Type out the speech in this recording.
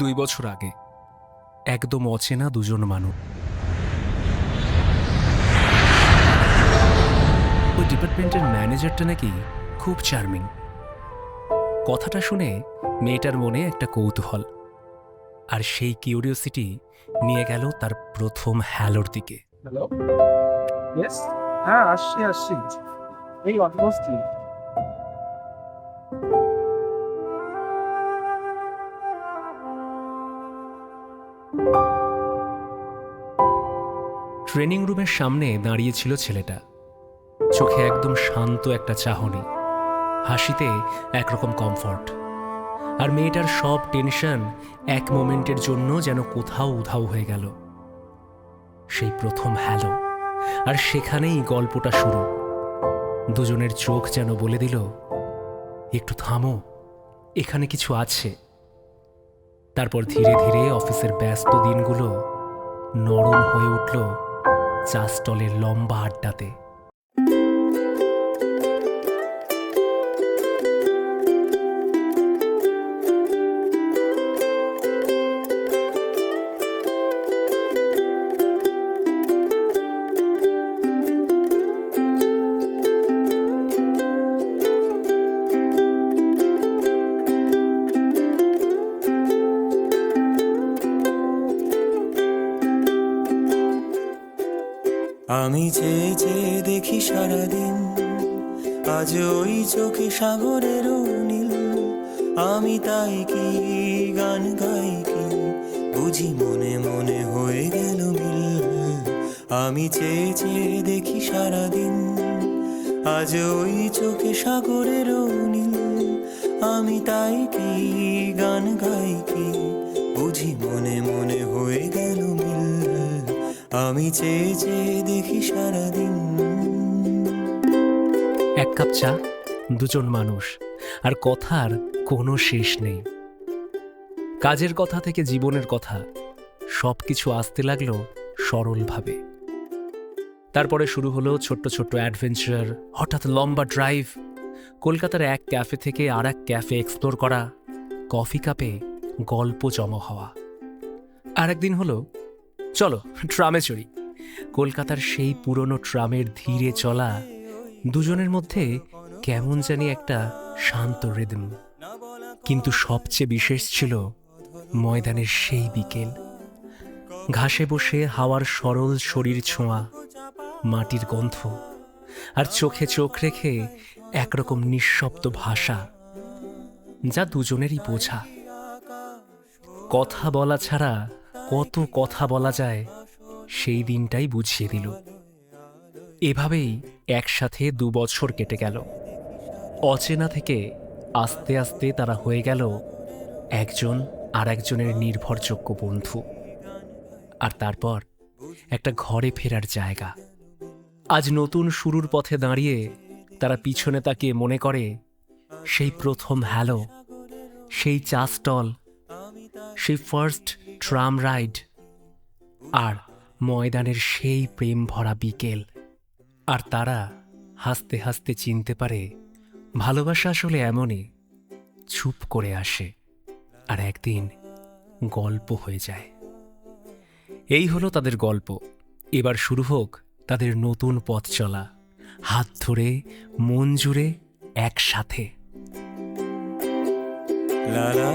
2 বছর আগে একদম অচেনা দুজন মানুষ। ওই ডিপার্টমেন্টের ম্যানেজারটা নাকি খুব চার্মিং। কথাটা শুনে মেয়েটার মনে একটা কৌতূহল, আর সেই কিউরিওসিটি নিয়ে গেল তার প্রথম হ্যালোর দিকে। হ্যালো, ইয়েস, হ্যাঁ আসছি আসছি, এই অলমোস্ট। ট্রেনিং রুমের সামনে দাঁড়িয়েছিল ছেলেটা, চোখে একদম শান্ত একটা চাহনি, হাসিতে একরকম কমফর্ট, আর মেয়েটার সব টেনশন এক মোমেন্টের জন্য যেন কোথাও উধাও হয়ে গেল। সেই প্রথম হ্যালো, আর সেখানেই গল্পটা শুরু। দুজনের চোখ যেন বলে দিল, একটু থামো, এখানে কিছু আছে। তারপর ধীরে ধীরে অফিসের ব্যস্ত দিনগুলো নরম হয়ে উঠল চা স্টলের লম্বা আড্ডাতে। আমি চেয়ে চেয়ে দেখি সারাদিন, আজ ওই চোখে সাগরের নীল। আমি তাই কি গান গাই কি, বুঝি মনে মনে হয়ে গেল মিল। আমি চেয়ে চেয়ে দেখি সারাদিন, আজ ওই চোখে সাগরের নীল। আমি তাই কি গান গাই কি, বুঝি মনে মনে হয়ে গেল মিল। আমি চেয়ে চেয়ে দেখি সারাদিন। এক কাপ চা, দুজন মানুষ, আর কথার কোনো শেষ নেই। কাজের কথা থেকে জীবনের কথা, সবকিছু আসতে লাগলো সরলভাবে। তারপরে শুরু হলো ছোট্ট ছোট্ট অ্যাডভেঞ্চার, হঠাৎ লম্বা ড্রাইভ, কলকাতার এক ক্যাফে থেকে আর এক ক্যাফে এক্সপ্লোর করা, কফি কাপে গল্প জমা হওয়া। আর একদিন হলো, চলো ট্রামে চড়ি। কলকাতার সেই পুরনো ট্রামের ধীরে চলা, দুজনের মধ্যে কেমন জানি একটা শান্ত রিদম। কিন্তু সবচেয়ে বিশেষ ছিল ময়দানের সেই বিকেল, ঘাসে বসে হাওয়ার সরল শরীর ছোঁয়া, মাটির গন্ধ, আর চোখে চোখ রেখে একরকম নিঃশব্দ ভাষা, যা দুজনেরই বোঝা। কথা বলা ছাড়া কত কথা বলা যায়, সেই দিনটাই বুঝিয়ে দিল। এভাবেই একসাথে 2 বছর কেটে গেল। অচেনা থেকে আস্তে আস্তে তারা হয়ে গেল একজন আর একজনের নির্ভরযোগ্য বন্ধু, আর তারপর একটা ঘরে ফেরার জায়গা। আজ নতুন শুরুর পথে দাঁড়িয়ে তারা পিছনে তাকিয়ে মনে করে সেই প্রথম হ্যালো, সেই চা স্টল, সেই ফার্স্ট ট্রাম রাইড, আর ময়দানের সেই প্রেম ভরা বিকেল। আর তারা হাসতে হাসতে চিনতে পারে, ভালোবাসা আসলে এমনই, চুপ করে আসে আর একদিন গল্প হয়ে যায়। এই হলো তাদের গল্প। এবার শুরু হোক তাদের নতুন পথ চলা, হাত ধরে, মন জুড়ে, একসাথে। লা লা